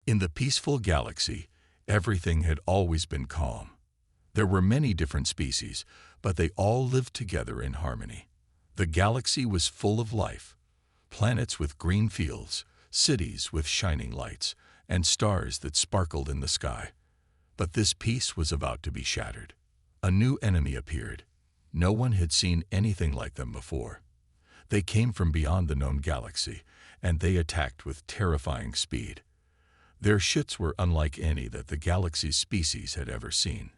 In the peaceful galaxy, everything had always been calm. There were many different species, but they all lived together in harmony. The galaxy was full of life, planets with green fields, cities with shining lights, and stars that sparkled in the sky. But this peace was about to be shattered. A new enemy appeared. No one had seen anything like them before. They came from beyond the known galaxy, and they attacked with terrifying speed. Their ships were unlike any that the galaxy's species had ever seen.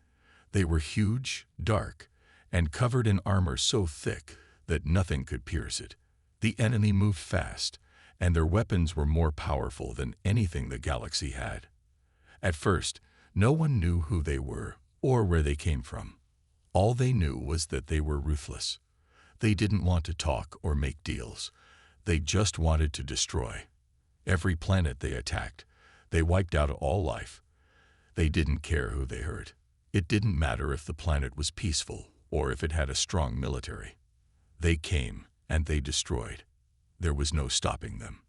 They were huge, dark, and covered in armor so thick that nothing could pierce it. The enemy moved fast, and their weapons were more powerful than anything the galaxy had. At first, no one knew who they were or where they came from. All they knew was that they were ruthless. They didn't want to talk or make deals. They just wanted to destroy. Every planet they attacked, they wiped out all life. They didn't care who they hurt. It didn't matter if the planet was peaceful or if it had a strong military. They came and they destroyed. There was no stopping them.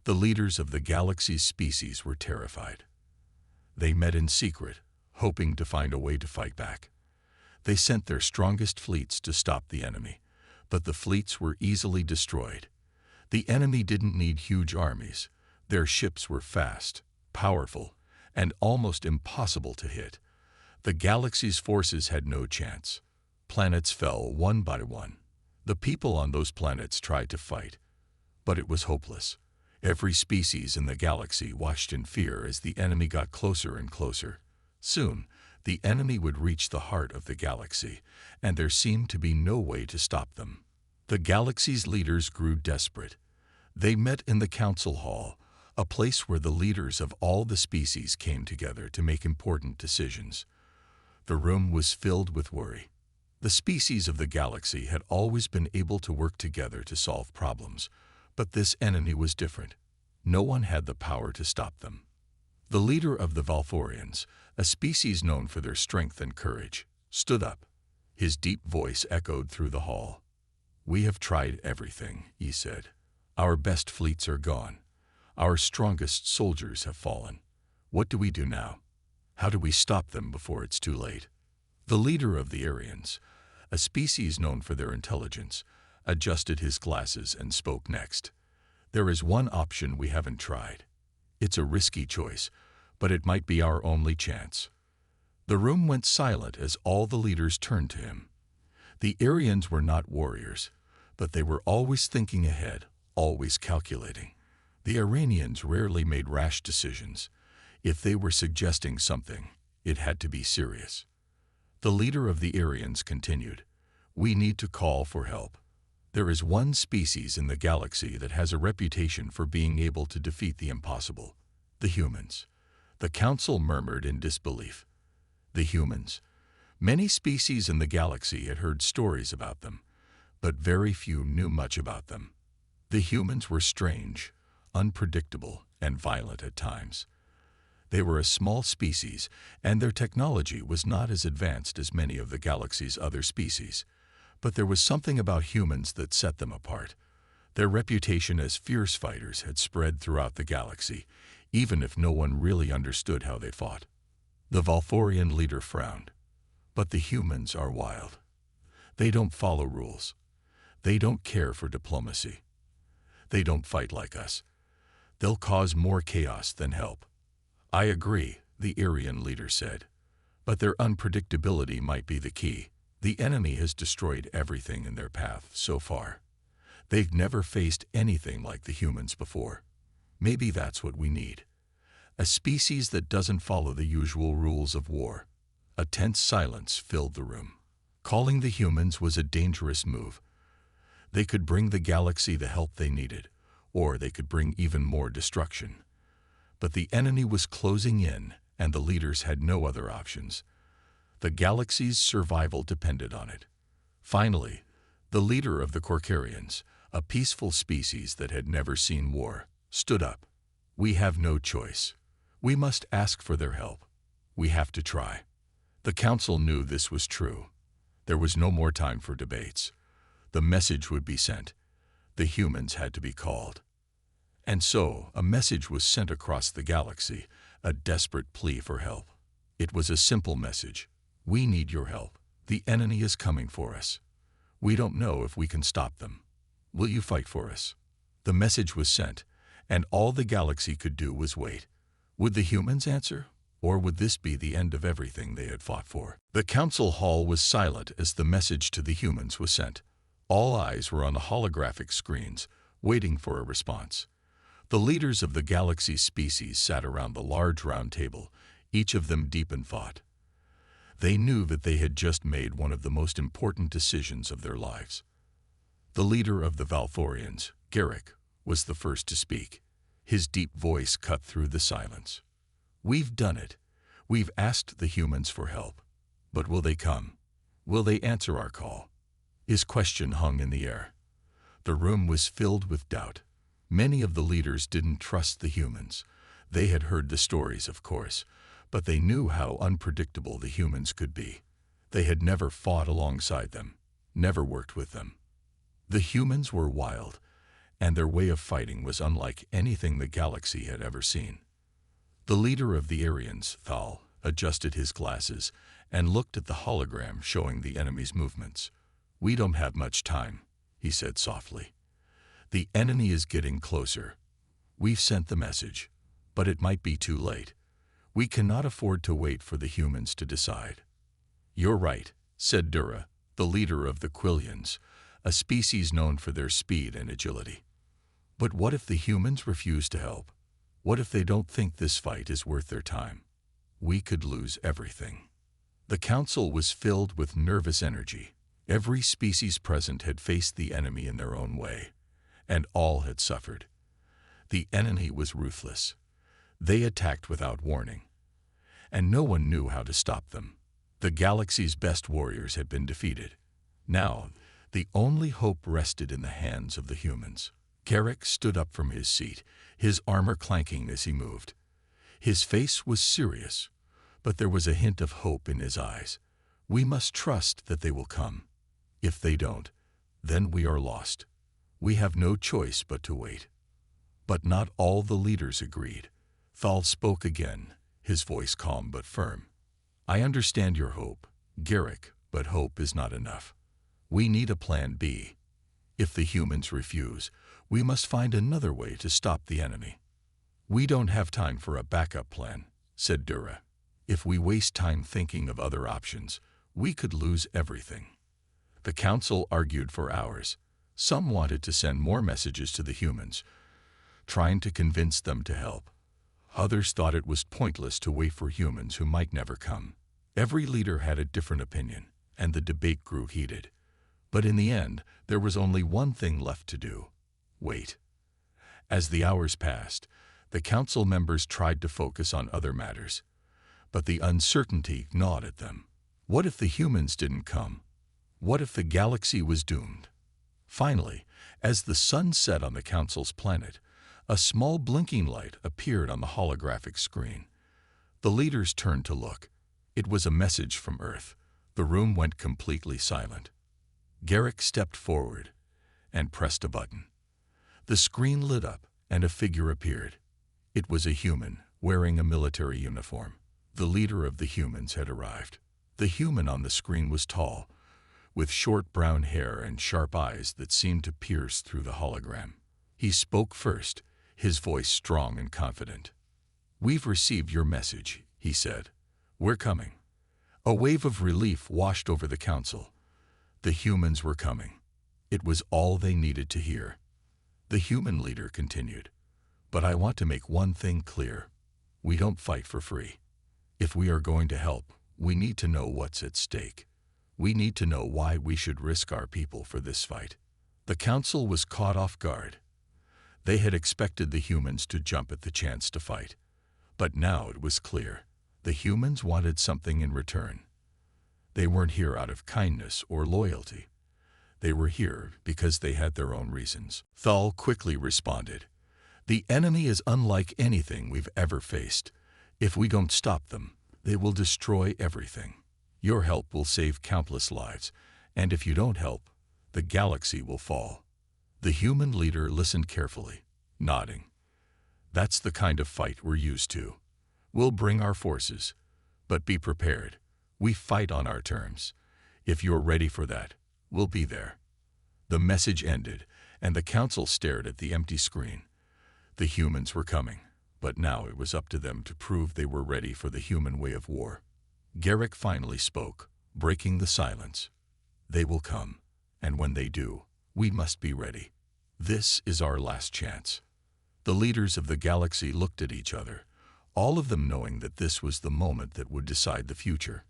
The leaders of the galaxy's species were terrified. They met in secret, hoping to find a way to fight back. They sent their strongest fleets to stop the enemy, but the fleets were easily destroyed. The enemy didn't need huge armies. Their ships were fast, powerful, and almost impossible to hit. The galaxy's forces had no chance. Planets fell one by one. The people on those planets tried to fight, but it was hopeless. Every species in the galaxy watched in fear as the enemy got closer and closer. Soon, the enemy would reach the heart of the galaxy, and there seemed to be no way to stop them. The galaxy's leaders grew desperate. They met in the council hall, a place where the leaders of all the species came together to make important decisions. The room was filled with worry. The species of the galaxy had always been able to work together to solve problems, but this enemy was different. No one had the power to stop them. The leader of the Valforians, a species known for their strength and courage, stood up. His deep voice echoed through the hall. "We have tried everything," he said. "Our best fleets are gone. Our strongest soldiers have fallen. What do we do now? How do we stop them before it's too late?" The leader of the Aryans, a species known for their intelligence, adjusted his glasses and spoke next. "There is one option we haven't tried. It's a risky choice, but it might be our only chance." The room went silent as all the leaders turned to him. The Aryans were not warriors, but they were always thinking ahead, always calculating. The Iranians rarely made rash decisions. If they were suggesting something, it had to be serious. The leader of the Aryans continued, "We need to call for help. There is one species in the galaxy that has a reputation for being able to defeat the impossible: the humans." The council murmured in disbelief. The humans? Many species in the galaxy had heard stories about them, but very few knew much about them. The humans were strange, unpredictable, and violent at times. They were a small species, and their technology was not as advanced as many of the galaxy's other species. But there was something about humans that set them apart. Their reputation as fierce fighters had spread throughout the galaxy, even if no one really understood how they fought. The Valforian leader frowned. "But the humans are wild. They don't follow rules. They don't care for diplomacy. They don't fight like us. They'll cause more chaos than help." "I agree," the Aryan leader said. "But their unpredictability might be the key. The enemy has destroyed everything in their path so far. They've never faced anything like the humans before. Maybe that's what we need. A species that doesn't follow the usual rules of war." A tense silence filled the room. Calling the humans was a dangerous move. They could bring the galaxy the help they needed, or they could bring even more destruction. But the enemy was closing in, and the leaders had no other options. The galaxy's survival depended on it. Finally, the leader of the Corcarians, a peaceful species that had never seen war, stood up. "We have no choice. We must ask for their help. We have to try." The council knew this was true. There was no more time for debates. The message would be sent. The humans had to be called. And so, a message was sent across the galaxy, a desperate plea for help. It was a simple message. We need your help. The enemy is coming for us. We don't know if we can stop them. Will you fight for us? The message was sent, and all the galaxy could do was wait. Would the humans answer? Or would this be the end of everything they had fought for? The council hall was silent as the message to the humans was sent. All eyes were on the holographic screens, waiting for a response. The leaders of the galaxy's species sat around the large round table, each of them deep in thought. They knew that they had just made one of the most important decisions of their lives. The leader of the Valthorians, Garrick, was the first to speak. His deep voice cut through the silence. We've done it. We've asked the humans for help. But will they come? Will they answer our call? His question hung in the air. The room was filled with doubt. Many of the leaders didn't trust the humans. They had heard the stories, of course, but they knew how unpredictable the humans could be. They had never fought alongside them, never worked with them. The humans were wild, and their way of fighting was unlike anything the galaxy had ever seen. The leader of the Aryans, Thal, adjusted his glasses and looked at the hologram showing the enemy's movements. We don't have much time, he said softly. The enemy is getting closer. We've sent the message, but it might be too late. We cannot afford to wait for the humans to decide. You're right, said Dura, the leader of the Quillians, a species known for their speed and agility. But what if the humans refuse to help? What if they don't think this fight is worth their time? We could lose everything. The council was filled with nervous energy. Every species present had faced the enemy in their own way, and all had suffered. The enemy was ruthless. They attacked without warning, and no one knew how to stop them. The galaxy's best warriors had been defeated. Now, the only hope rested in the hands of the humans. Garrick stood up from his seat, his armor clanking as he moved. His face was serious, but there was a hint of hope in his eyes. We must trust that they will come. If they don't, then we are lost. We have no choice but to wait. But not all the leaders agreed. Thal spoke again, his voice calm but firm. I understand your hope, Garrick, but hope is not enough. We need a plan B. If the humans refuse, we must find another way to stop the enemy. We don't have time for a backup plan, said Dura. If we waste time thinking of other options, we could lose everything. The council argued for hours. Some wanted to send more messages to the humans, trying to convince them to help. Others thought it was pointless to wait for humans who might never come. Every leader had a different opinion, and the debate grew heated. But in the end, there was only one thing left to do: wait. As the hours passed, the council members tried to focus on other matters, but the uncertainty gnawed at them. What if the humans didn't come? What if the galaxy was doomed? Finally, as the sun set on the council's planet, a small blinking light appeared on the holographic screen. The leaders turned to look. It was a message from Earth. The room went completely silent. Garrick stepped forward and pressed a button. The screen lit up and a figure appeared. It was a human wearing a military uniform. The leader of the humans had arrived. The human on the screen was tall, with short brown hair and sharp eyes that seemed to pierce through the hologram. He spoke first, his voice strong and confident. We've received your message, he said. We're coming. A wave of relief washed over the council. The humans were coming. It was all they needed to hear. The human leader continued. But I want to make one thing clear. We don't fight for free. If we are going to help, we need to know what's at stake. We need to know why we should risk our people for this fight. The council was caught off guard. They had expected the humans to jump at the chance to fight. But now it was clear. The humans wanted something in return. They weren't here out of kindness or loyalty. They were here because they had their own reasons. Thal quickly responded. The enemy is unlike anything we've ever faced. If we don't stop them, they will destroy everything. Your help will save countless lives, and if you don't help, the galaxy will fall. The human leader listened carefully, nodding. That's the kind of fight we're used to. We'll bring our forces, but be prepared. We fight on our terms. If you're ready for that, we'll be there." The message ended, and the council stared at the empty screen. The humans were coming, but now it was up to them to prove they were ready for the human way of war. Garrick finally spoke, breaking the silence. "They will come, and when they do, we must be ready. This is our last chance." The leaders of the galaxy looked at each other, all of them knowing that this was the moment that would decide the future.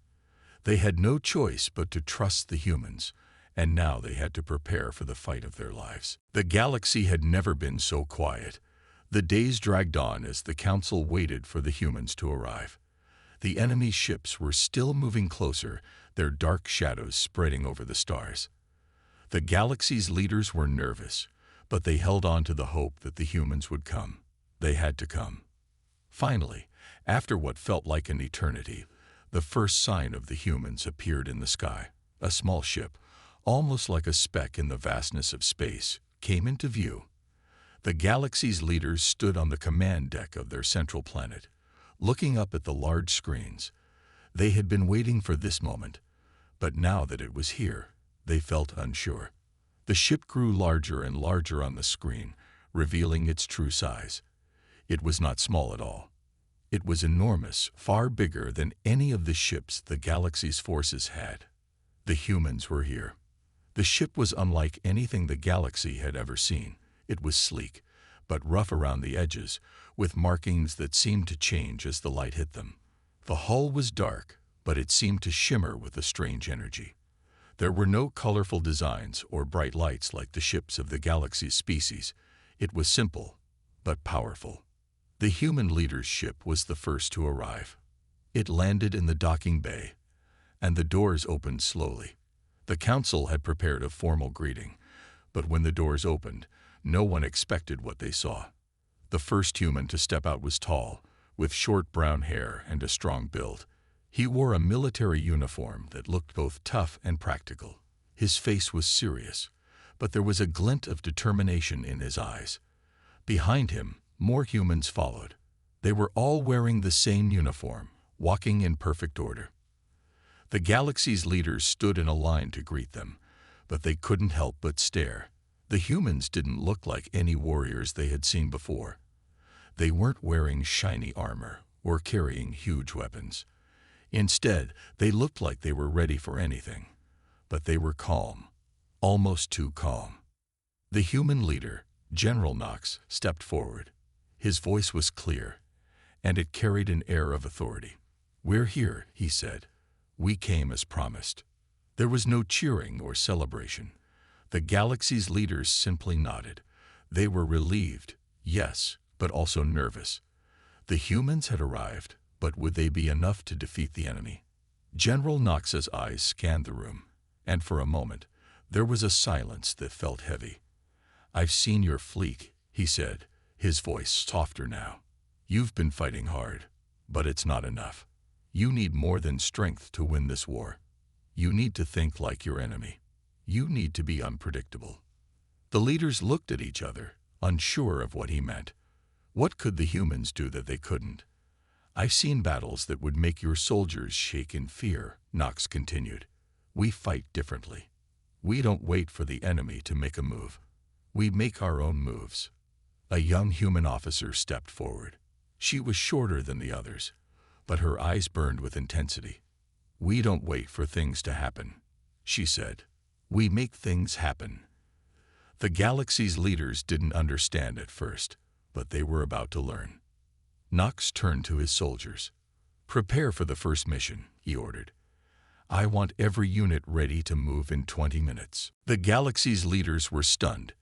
They had no choice but to trust the humans, and now they had to prepare for the fight of their lives. The galaxy had never been so quiet. The days dragged on as the council waited for the humans to arrive. The enemy ships were still moving closer, their dark shadows spreading over the stars. The galaxy's leaders were nervous, but they held on to the hope that the humans would come. They had to come. Finally, after what felt like an eternity, the first sign of the humans appeared in the sky. A small ship, almost like a speck in the vastness of space, came into view. The galaxy's leaders stood on the command deck of their central planet, looking up at the large screens. They had been waiting for this moment, but now that it was here, they felt unsure. The ship grew larger and larger on the screen, revealing its true size. It was not small at all. It was enormous, far bigger than any of the ships the galaxy's forces had. The humans were here. The ship was unlike anything the galaxy had ever seen. It was sleek, but rough around the edges, with markings that seemed to change as the light hit them. The hull was dark, but it seemed to shimmer with a strange energy. There were no colorful designs or bright lights like the ships of the galaxy's species. It was simple, but powerful. The human leader's ship was the first to arrive. It landed in the docking bay, and the doors opened slowly. The council had prepared a formal greeting, but when the doors opened, no one expected what they saw. The first human to step out was tall, with short brown hair and a strong build. He wore a military uniform that looked both tough and practical. His face was serious, but there was a glint of determination in his eyes. Behind him, more humans followed. They were all wearing the same uniform, walking in perfect order. The galaxy's leaders stood in a line to greet them, but they couldn't help but stare. The humans didn't look like any warriors they had seen before. They weren't wearing shiny armor or carrying huge weapons. Instead, they looked like they were ready for anything. But they were calm, almost too calm. The human leader, General Knox, stepped forward. His voice was clear, and it carried an air of authority. "We're here," he said. "We came as promised." There was no cheering or celebration. The galaxy's leaders simply nodded. They were relieved, yes, but also nervous. The humans had arrived, but would they be enough to defeat the enemy? General Knox's eyes scanned the room, and for a moment, there was a silence that felt heavy. "I've seen your fleet," he said, his voice softer now. "You've been fighting hard, but it's not enough. You need more than strength to win this war. You need to think like your enemy. You need to be unpredictable." The leaders looked at each other, unsure of what he meant. What could the humans do that they couldn't? "I've seen battles that would make your soldiers shake in fear," Knox continued. "We fight differently. We don't wait for the enemy to make a move. We make our own moves." A young human officer stepped forward. She was shorter than the others, but her eyes burned with intensity. "We don't wait for things to happen," she said. "We make things happen." The galaxy's leaders didn't understand at first, but they were about to learn. Knox turned to his soldiers. "Prepare for the first mission," he ordered. "I want every unit ready to move in 20 minutes." The galaxy's leaders were stunned.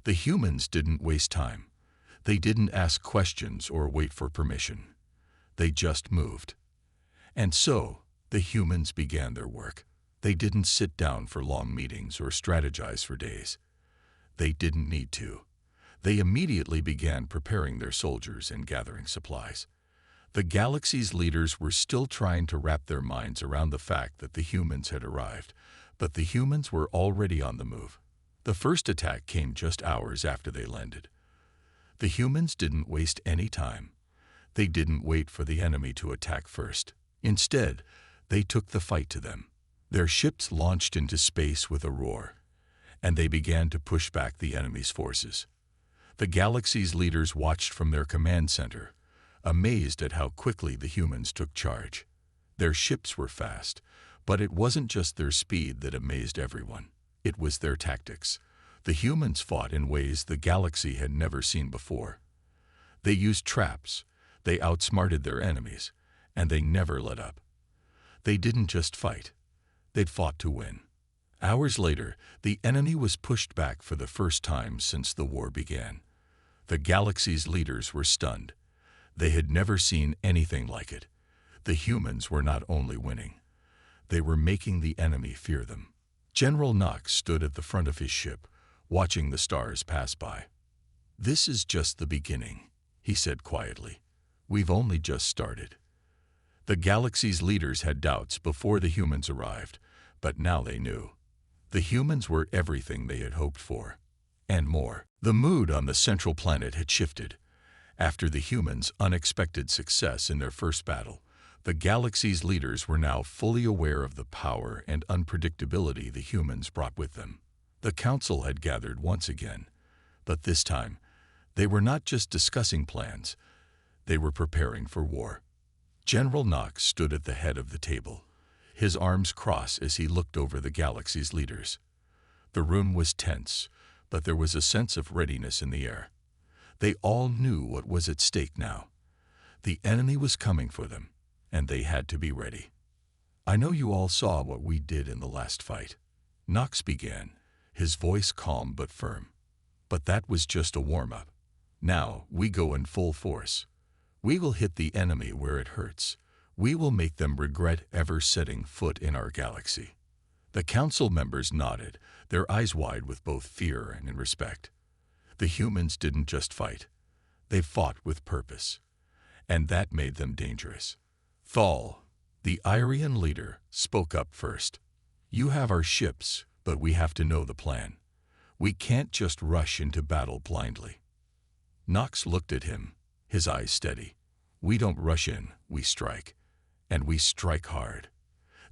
The humans didn't waste time. They didn't ask questions or wait for permission. They just moved. And so, the humans began their work. They didn't sit down for long meetings or strategize for days. They didn't need to. They immediately began preparing their soldiers and gathering supplies. The galaxy's leaders were still trying to wrap their minds around the fact that the humans had arrived, but the humans were already on the move. The first attack came just hours after they landed. The humans didn't waste any time. They didn't wait for the enemy to attack first. Instead, they took the fight to them. Their ships launched into space with a roar, and they began to push back the enemy's forces. The galaxy's leaders watched from their command center, amazed at how quickly the humans took charge. Their ships were fast, but it wasn't just their speed that amazed everyone. It was their tactics. The humans fought in ways the galaxy had never seen before. They used traps, they outsmarted their enemies, and they never let up. They didn't just fight. They'd fought to win. Hours later, the enemy was pushed back for the first time since the war began. The galaxy's leaders were stunned. They had never seen anything like it. The humans were not only winning, they were making the enemy fear them. General Knox stood at the front of his ship, watching the stars pass by. "This is just the beginning," he said quietly. "We've only just started." The galaxy's leaders had doubts before the humans arrived, but now they knew. The humans were everything they had hoped for, and more. The mood on the central planet had shifted. After the humans' unexpected success in their first battle, the galaxy's leaders were now fully aware of the power and unpredictability the humans brought with them. The council had gathered once again, but this time, they were not just discussing plans, they were preparing for war. General Knox stood at the head of the table, his arms crossed as he looked over the galaxy's leaders. The room was tense, but there was a sense of readiness in the air. They all knew what was at stake now. The enemy was coming for them, and they had to be ready. "I know you all saw what we did in the last fight," Knox began, his voice calm but firm. "But that was just a warm-up. Now we go in full force. We will hit the enemy where it hurts. We will make them regret ever setting foot in our galaxy." The council members nodded, their eyes wide with both fear and respect. The humans didn't just fight. They fought with purpose, and that made them dangerous. Thal, the Irian leader, spoke up first. "You have our ships, but we have to know the plan. We can't just rush into battle blindly." Knox looked at him, his eyes steady. "We don't rush in, we strike. And we strike hard.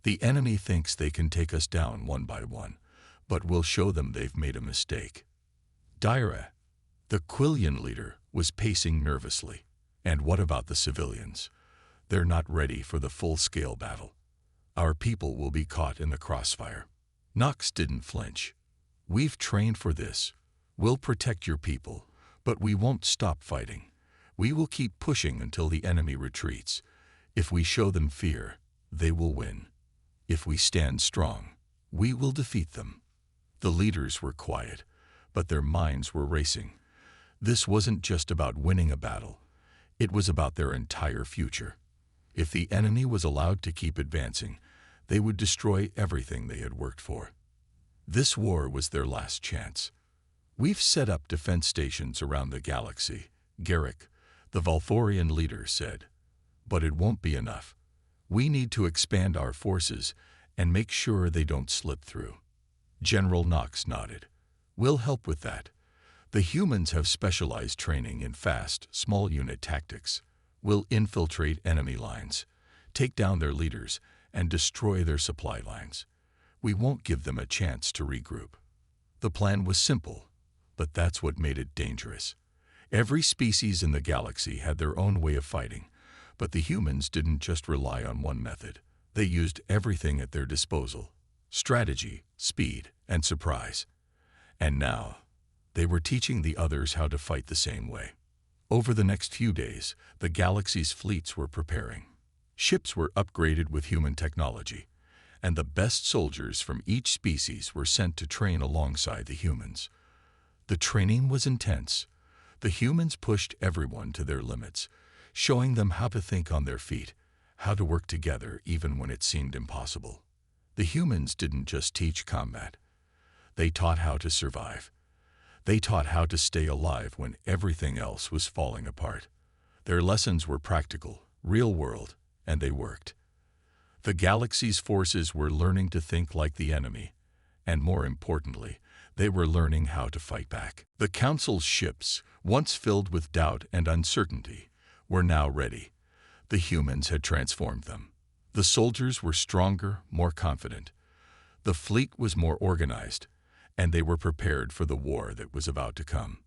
The enemy thinks they can take us down one by one, but we'll show them they've made a mistake." Dyra, the Quillian leader, was pacing nervously. "And what about the civilians? They're not ready for the full-scale battle. Our people will be caught in the crossfire." Knox didn't flinch. "We've trained for this. We'll protect your people, but we won't stop fighting. We will keep pushing until the enemy retreats. If we show them fear, they will win. If we stand strong, we will defeat them." The leaders were quiet, but their minds were racing. This wasn't just about winning a battle. It was about their entire future. If the enemy was allowed to keep advancing, they would destroy everything they had worked for. This war was their last chance. "We've set up defense stations around the galaxy," Garrick, the Valthorian leader, said. "But it won't be enough. We need to expand our forces and make sure they don't slip through." General Knox nodded. "We'll help with that. The humans have specialized training in fast, small-unit tactics. We'll infiltrate enemy lines, take down their leaders, and destroy their supply lines. We won't give them a chance to regroup." The plan was simple, but that's what made it dangerous. Every species in the galaxy had their own way of fighting, but the humans didn't just rely on one method. They used everything at their disposal: strategy, speed, and surprise. And now, they were teaching the others how to fight the same way. Over the next few days, the galaxy's fleets were preparing. Ships were upgraded with human technology, and the best soldiers from each species were sent to train alongside the humans. The training was intense. The humans pushed everyone to their limits, showing them how to think on their feet, how to work together even when it seemed impossible. The humans didn't just teach combat. They taught how to survive. They taught how to stay alive when everything else was falling apart. Their lessons were practical, real-world, and they worked. The galaxy's forces were learning to think like the enemy, and more importantly, They were learning how to fight back. The Council's ships, once filled with doubt and uncertainty, were now ready. The humans had transformed them. The soldiers were stronger, more confident. The fleet was more organized, and they were prepared for the war that was about to come.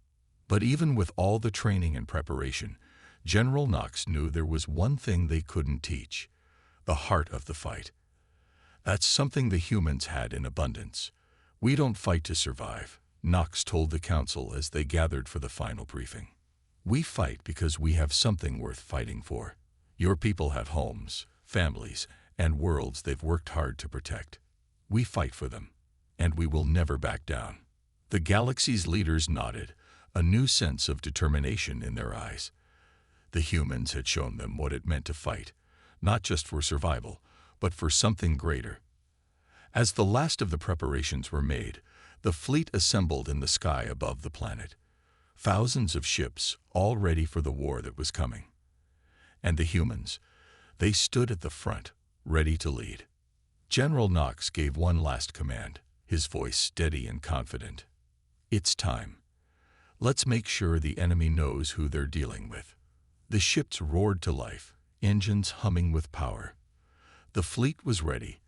But even with all the training and preparation, General Knox knew there was one thing they couldn't teach: the heart of the fight. That's something the humans had in abundance. "We don't fight to survive," Knox told the Council as they gathered for the final briefing. "We fight because we have something worth fighting for. Your people have homes, families, and worlds they've worked hard to protect. We fight for them, and we will never back down." The galaxy's leaders nodded, a new sense of determination in their eyes. The humans had shown them what it meant to fight, not just for survival, but for something greater. As the last of the preparations were made, the fleet assembled in the sky above the planet. Thousands of ships, all ready for the war that was coming. And the humans, they stood at the front, ready to lead. General Knox gave one last command, his voice steady and confident. "It's time. Let's make sure the enemy knows who they're dealing with." The ships roared to life, engines humming with power. The fleet was ready,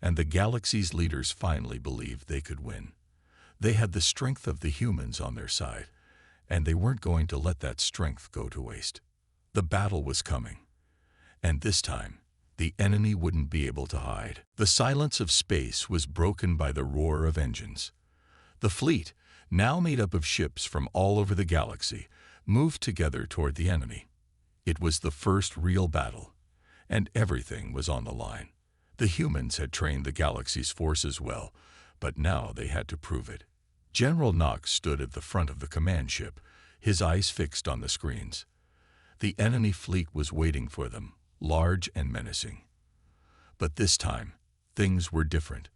and the galaxy's leaders finally believed they could win. They had the strength of the humans on their side, and they weren't going to let that strength go to waste. The battle was coming, and this time, the enemy wouldn't be able to hide. The silence of space was broken by the roar of engines. The fleet, now made up of ships from all over the galaxy, moved together toward the enemy. It was the first real battle, and everything was on the line. The humans had trained the galaxy's forces well, but now they had to prove it. General Knox stood at the front of the command ship, his eyes fixed on the screens. The enemy fleet was waiting for them, large and menacing. But this time, things were different.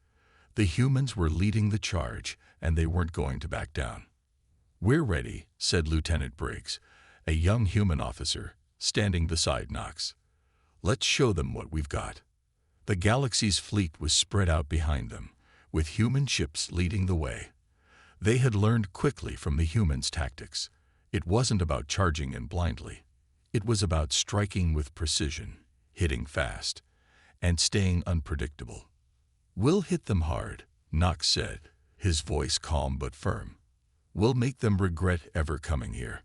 The humans were leading the charge, and they weren't going to back down. "We're ready," said Lieutenant Briggs, a young human officer, standing beside Knox. "Let's show them what we've got." The galaxy's fleet was spread out behind them, with human ships leading the way. They had learned quickly from the humans' tactics. It wasn't about charging in blindly. It was about striking with precision, hitting fast, and staying unpredictable. "We'll hit them hard," Knox said, his voice calm but firm. "We'll make them regret ever coming here."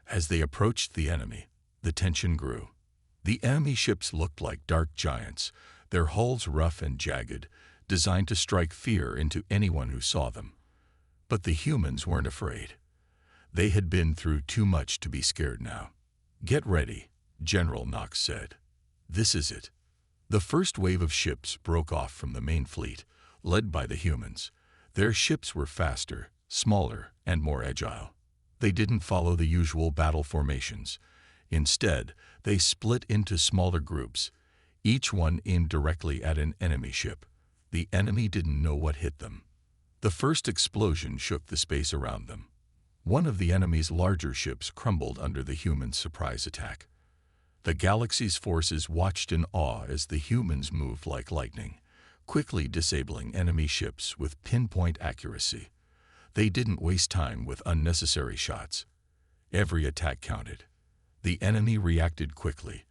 As they approached the enemy, the tension grew. The enemy ships looked like dark giants, their hulls rough and jagged, designed to strike fear into anyone who saw them. But the humans weren't afraid. They had been through too much to be scared now. "Get ready," General Knox said. "This is it." The first wave of ships broke off from the main fleet, led by the humans. Their ships were faster, smaller, and more agile. They didn't follow the usual battle formations. Instead, they split into smaller groups, each one aimed directly at an enemy ship. The enemy didn't know what hit them. The first explosion shook the space around them. One of the enemy's larger ships crumbled under the humans' surprise attack. The galaxy's forces watched in awe as the humans moved like lightning, quickly disabling enemy ships with pinpoint accuracy. They didn't waste time with unnecessary shots. Every attack counted. The enemy reacted quickly,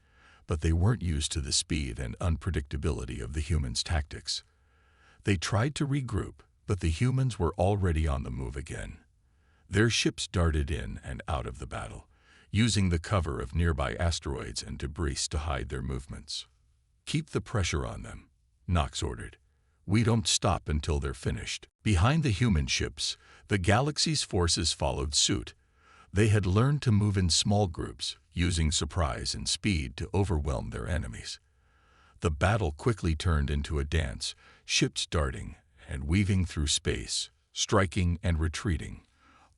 but they weren't used to the speed and unpredictability of the humans' tactics. They tried to regroup, but the humans were already on the move again. Their ships darted in and out of the battle, using the cover of nearby asteroids and debris to hide their movements. "Keep the pressure on them," Knox ordered. "We don't stop until they're finished." Behind the human ships, the galaxy's forces followed suit. They had learned to move in small groups, using surprise and speed to overwhelm their enemies. The battle quickly turned into a dance, ships darting and weaving through space, striking and retreating,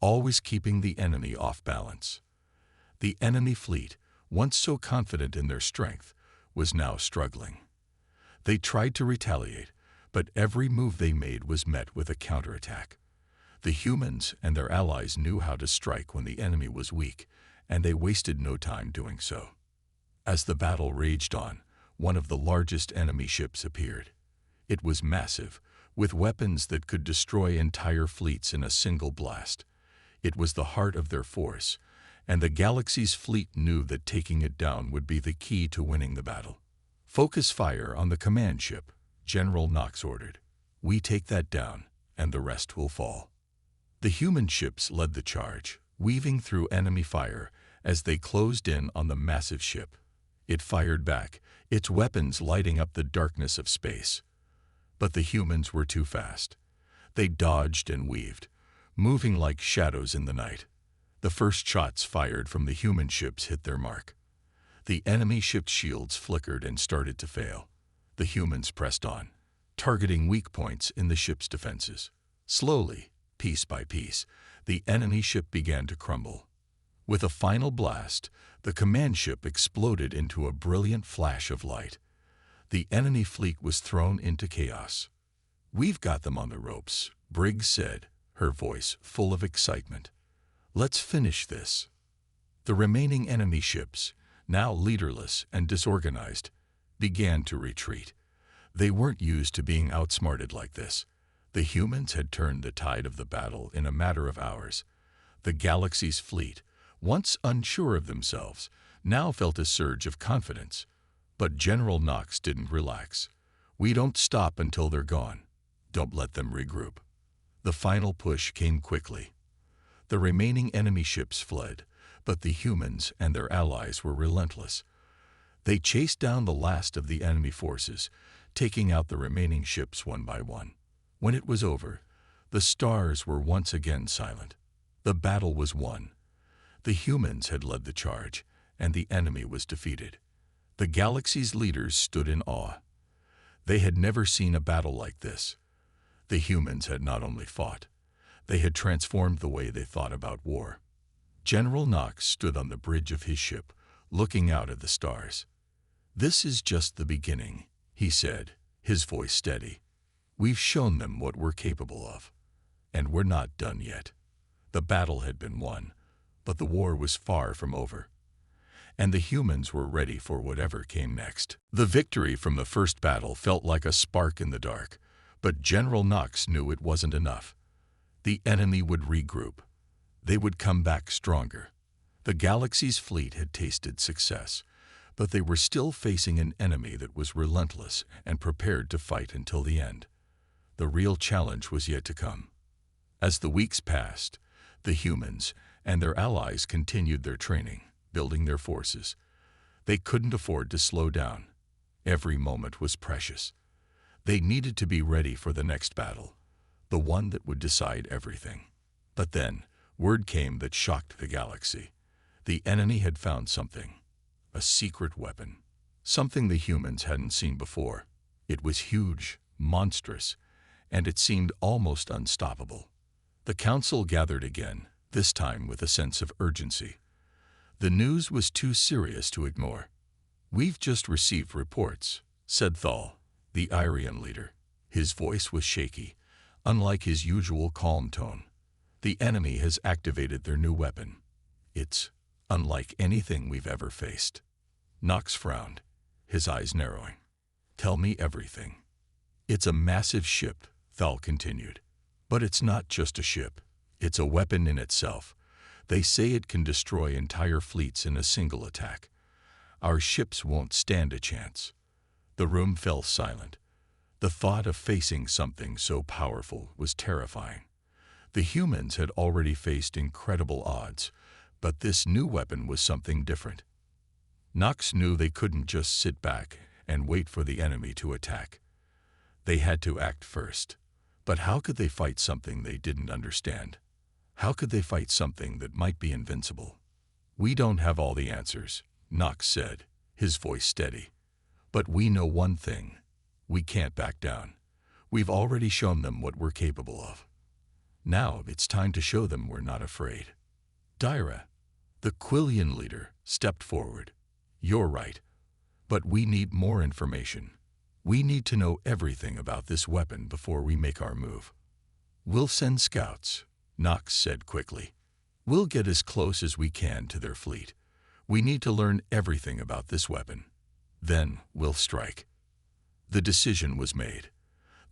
always keeping the enemy off balance. The enemy fleet, once so confident in their strength, was now struggling. They tried to retaliate, but every move they made was met with a counterattack. The humans and their allies knew how to strike when the enemy was weak, and they wasted no time doing so. As the battle raged on, one of the largest enemy ships appeared. It was massive, with weapons that could destroy entire fleets in a single blast. It was the heart of their force, and the galaxy's fleet knew that taking it down would be the key to winning the battle. "Focus fire on the command ship," General Knox ordered. "We take that down, and the rest will fall." The human ships led the charge, weaving through enemy fire as they closed in on the massive ship. It fired back, its weapons lighting up the darkness of space. But the humans were too fast. They dodged and weaved, moving like shadows in the night. The first shots fired from the human ships hit their mark. The enemy ship's shields flickered and started to fail. The humans pressed on, targeting weak points in the ship's defenses. Slowly, piece by piece, the enemy ship began to crumble. With a final blast, the command ship exploded into a brilliant flash of light. The enemy fleet was thrown into chaos. "We've got them on the ropes," Briggs said, her voice full of excitement. "Let's finish this." The remaining enemy ships, now leaderless and disorganized, began to retreat. They weren't used to being outsmarted like this. The humans had turned the tide of the battle in a matter of hours. The galaxy's fleet, once unsure of themselves, now felt a surge of confidence. But General Knox didn't relax. "We don't stop until they're gone. Don't let them regroup." The final push came quickly. The remaining enemy ships fled, but the humans and their allies were relentless. They chased down the last of the enemy forces, taking out the remaining ships one by one. When it was over, the stars were once again silent. The battle was won. The humans had led the charge, and the enemy was defeated. The galaxy's leaders stood in awe. They had never seen a battle like this. The humans had not only fought, they had transformed the way they thought about war. General Knox stood on the bridge of his ship, looking out at the stars. "This is just the beginning," he said, his voice steady. "We've shown them what we're capable of, and we're not done yet." The battle had been won, but the war was far from over, and the humans were ready for whatever came next. The victory from the first battle felt like a spark in the dark, but General Knox knew it wasn't enough. The enemy would regroup. They would come back stronger. The galaxy's fleet had tasted success, but they were still facing an enemy that was relentless and prepared to fight until the end. The real challenge was yet to come. As the weeks passed, the humans and their allies continued their training, building their forces. They couldn't afford to slow down. Every moment was precious. They needed to be ready for the next battle, the one that would decide everything. But then, word came that shocked the galaxy. The enemy had found something, a secret weapon, something the humans hadn't seen before. It was huge, monstrous, and it seemed almost unstoppable. The council gathered again, this time with a sense of urgency. The news was too serious to ignore. "We've just received reports," said Thal, the Irian leader. His voice was shaky, unlike his usual calm tone. "The enemy has activated their new weapon. It's unlike anything we've ever faced." Knox frowned, his eyes narrowing. "Tell me everything." "It's a massive ship," Thal continued. "But it's not just a ship. It's a weapon in itself. They say it can destroy entire fleets in a single attack. Our ships won't stand a chance." The room fell silent. The thought of facing something so powerful was terrifying. The humans had already faced incredible odds, but this new weapon was something different. Knox knew they couldn't just sit back and wait for the enemy to attack. They had to act first. But how could they fight something they didn't understand? How could they fight something that might be invincible? "We don't have all the answers," Knox said, his voice steady. "But we know one thing. We can't back down. We've already shown them what we're capable of. Now it's time to show them we're not afraid." Dyra, the Quillian leader, stepped forward. "You're right. But we need more information. We need to know everything about this weapon before we make our move." "We'll send scouts," Knox said quickly. "We'll get as close as we can to their fleet. We need to learn everything about this weapon. Then we'll strike." The decision was made.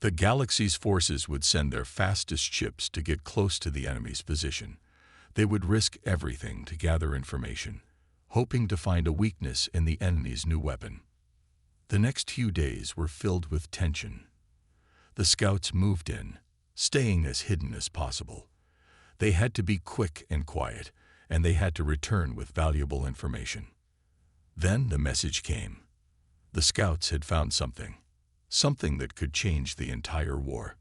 The galaxy's forces would send their fastest ships to get close to the enemy's position. They would risk everything to gather information, hoping to find a weakness in the enemy's new weapon. The next few days were filled with tension. The scouts moved in, staying as hidden as possible. They had to be quick and quiet, and they had to return with valuable information. Then the message came. The scouts had found something that could change the entire war.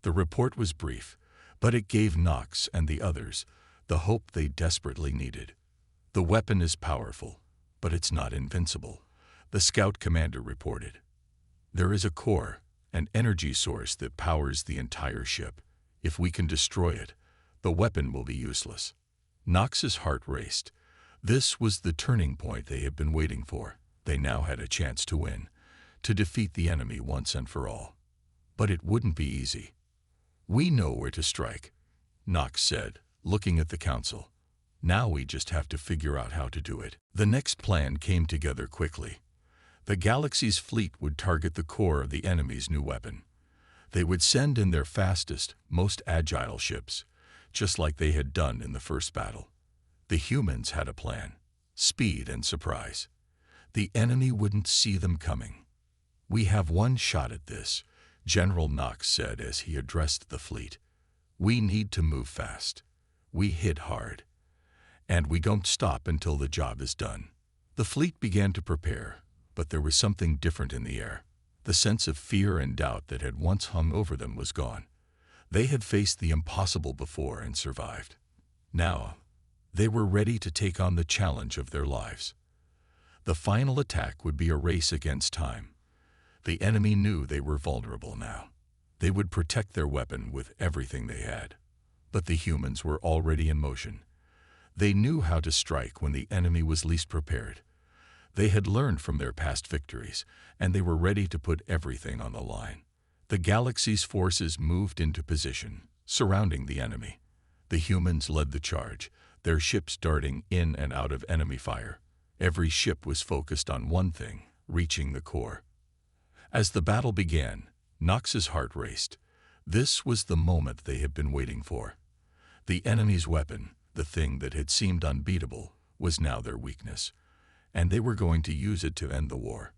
The report was brief, but it gave Nox and the others the hope they desperately needed. The weapon is powerful, but it's not invincible, the scout commander reported. There is a core, an energy source that powers the entire ship. If we can destroy it, the weapon will be useless. Nox's heart raced. This was the turning point they had been waiting for. They now had a chance to win, to defeat the enemy once and for all. But it wouldn't be easy. "We know where to strike," Nox said, looking at the council. "Now we just have to figure out how to do it." The next plan came together quickly. The galaxy's fleet would target the core of the enemy's new weapon. They would send in their fastest, most agile ships, just like they had done in the first battle. The humans had a plan: speed and surprise. The enemy wouldn't see them coming. "We have one shot at this," General Nox said as he addressed the fleet. "We need to move fast. We hit hard. And we don't stop until the job is done." The fleet began to prepare, but there was something different in the air. The sense of fear and doubt that had once hung over them was gone. They had faced the impossible before and survived. Now, they were ready to take on the challenge of their lives. The final attack would be a race against time. The enemy knew they were vulnerable now. They would protect their weapon with everything they had. But the humans were already in motion. They knew how to strike when the enemy was least prepared. They had learned from their past victories, and they were ready to put everything on the line. The galaxy's forces moved into position, surrounding the enemy. The humans led the charge, their ships darting in and out of enemy fire. Every ship was focused on one thing: reaching the core. As the battle began, Nox's heart raced. This was the moment they had been waiting for. The enemy's weapon, the thing that had seemed unbeatable, was now their weakness, and they were going to use it to end the war.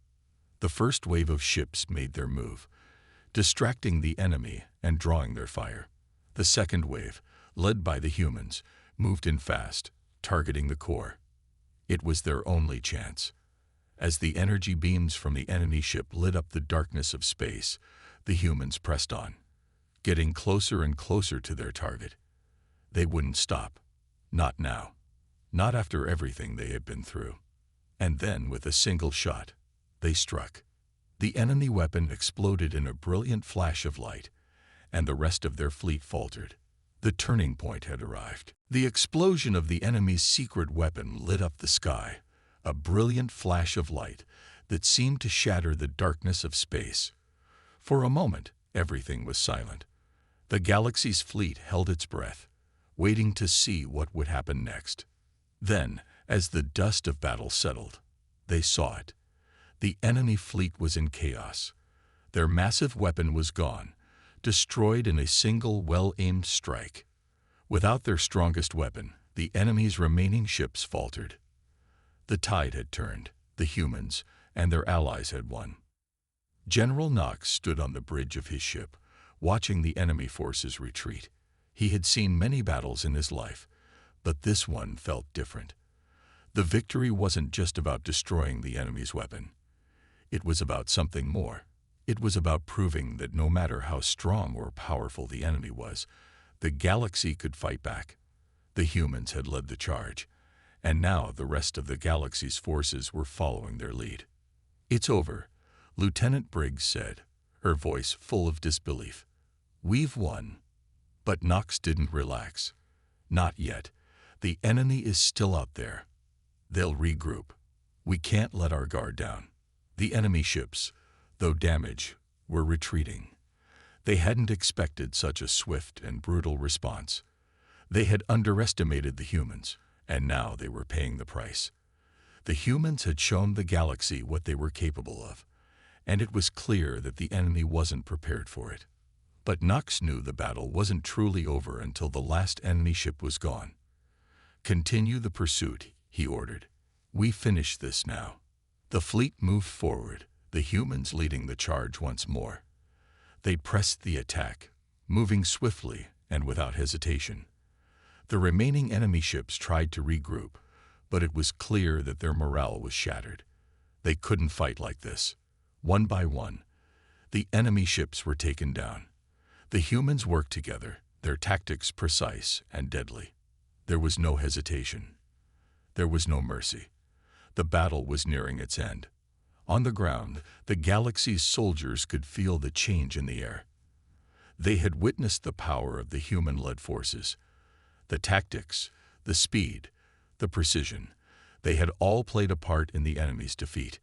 The first wave of ships made their move, distracting the enemy and drawing their fire. The second wave, led by the humans, moved in fast, targeting the core. It was their only chance. As the energy beams from the enemy ship lit up the darkness of space, the humans pressed on, getting closer and closer to their target. They wouldn't stop. Not now. Not after everything they had been through. And then, with a single shot, they struck. The enemy weapon exploded in a brilliant flash of light, and the rest of their fleet faltered. The turning point had arrived. The explosion of the enemy's secret weapon lit up the sky, a brilliant flash of light that seemed to shatter the darkness of space. For a moment, everything was silent. The galaxy's fleet held its breath, waiting to see what would happen next. Then, as the dust of battle settled, they saw it. The enemy fleet was in chaos. Their massive weapon was gone, destroyed in a single well-aimed strike. Without their strongest weapon, the enemy's remaining ships faltered. The tide had turned. The humans and their allies had won. General Nox stood on the bridge of his ship, watching the enemy forces retreat. He had seen many battles in his life, but this one felt different. The victory wasn't just about destroying the enemy's weapon. It was about something more. It was about proving that no matter how strong or powerful the enemy was, the galaxy could fight back. The humans had led the charge, and now the rest of the galaxy's forces were following their lead. "It's over," Lieutenant Briggs said, her voice full of disbelief. "We've won." But Nox didn't relax. "Not yet. The enemy is still out there. They'll regroup. We can't let our guard down." The enemy ships, though damaged, were retreating. They hadn't expected such a swift and brutal response. They had underestimated the humans, and now they were paying the price. The humans had shown the galaxy what they were capable of, and it was clear that the enemy wasn't prepared for it. But Nox knew the battle wasn't truly over until the last enemy ship was gone. "Continue the pursuit," he ordered. "We finish this now." The fleet moved forward, the humans leading the charge once more. They pressed the attack, moving swiftly and without hesitation. The remaining enemy ships tried to regroup, but it was clear that their morale was shattered. They couldn't fight like this. One by one, the enemy ships were taken down. The humans worked together, their tactics precise and deadly. There was no hesitation. There was no mercy. The battle was nearing its end. On the ground, the galaxy's soldiers could feel the change in the air. They had witnessed the power of the human-led forces. The tactics, the speed, the precision, they had all played a part in the enemy's defeat.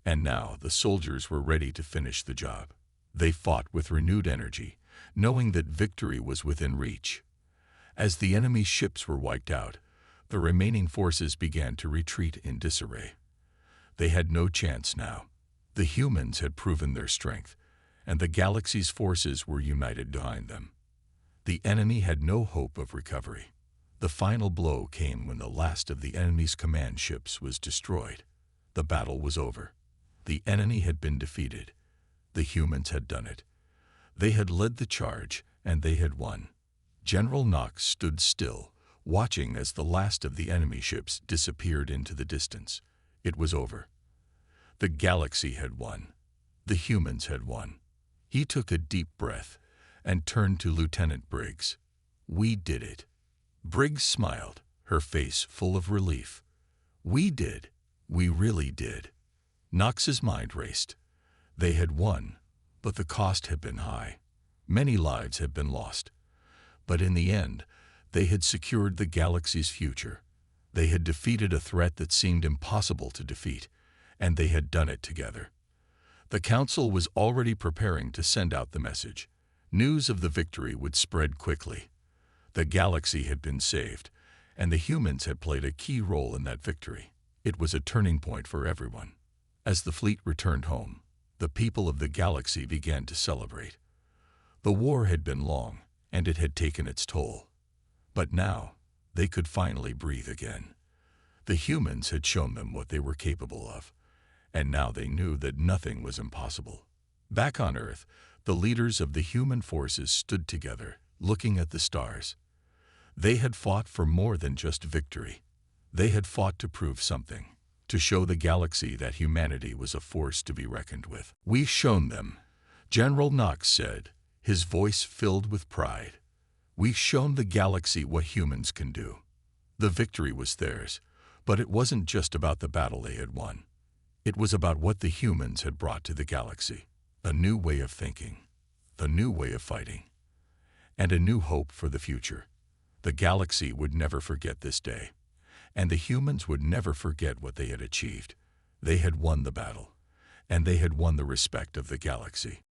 And now the soldiers were ready to finish the job. They fought with renewed energy, knowing that victory was within reach. As the enemy's ships were wiped out, the remaining forces began to retreat in disarray. They had no chance now. The humans had proven their strength, and the galaxy's forces were united behind them. The enemy had no hope of recovery. The final blow came when the last of the enemy's command ships was destroyed. The battle was over. The enemy had been defeated. The humans had done it. They had led the charge, and they had won. General Nox stood still, watching as the last of the enemy ships disappeared into the distance. It was over. The galaxy had won. The humans had won. He took a deep breath and turned to Lieutenant Briggs. "We did it." Briggs smiled, her face full of relief. "We did. We really did." Nox's mind raced. They had won, but the cost had been high. Many lives had been lost. But in the end, they had secured the galaxy's future. They had defeated a threat that seemed impossible to defeat, and they had done it together. The Council was already preparing to send out the message. News of the victory would spread quickly. The galaxy had been saved, and the humans had played a key role in that victory. It was a turning point for everyone. As the fleet returned home, the people of the galaxy began to celebrate. The war had been long, and it had taken its toll. But now, they could finally breathe again. The humans had shown them what they were capable of, and now they knew that nothing was impossible. Back on Earth, the leaders of the human forces stood together, looking at the stars. They had fought for more than just victory. They had fought to prove something, to show the galaxy that humanity was a force to be reckoned with. "We've shown them," General Nox said, his voice filled with pride. "We've shown the galaxy what humans can do." The victory was theirs, but it wasn't just about the battle they had won. It was about what the humans had brought to the galaxy. A new way of thinking, a new way of fighting, and a new hope for the future. The galaxy would never forget this day, and the humans would never forget what they had achieved. They had won the battle, and they had won the respect of the galaxy.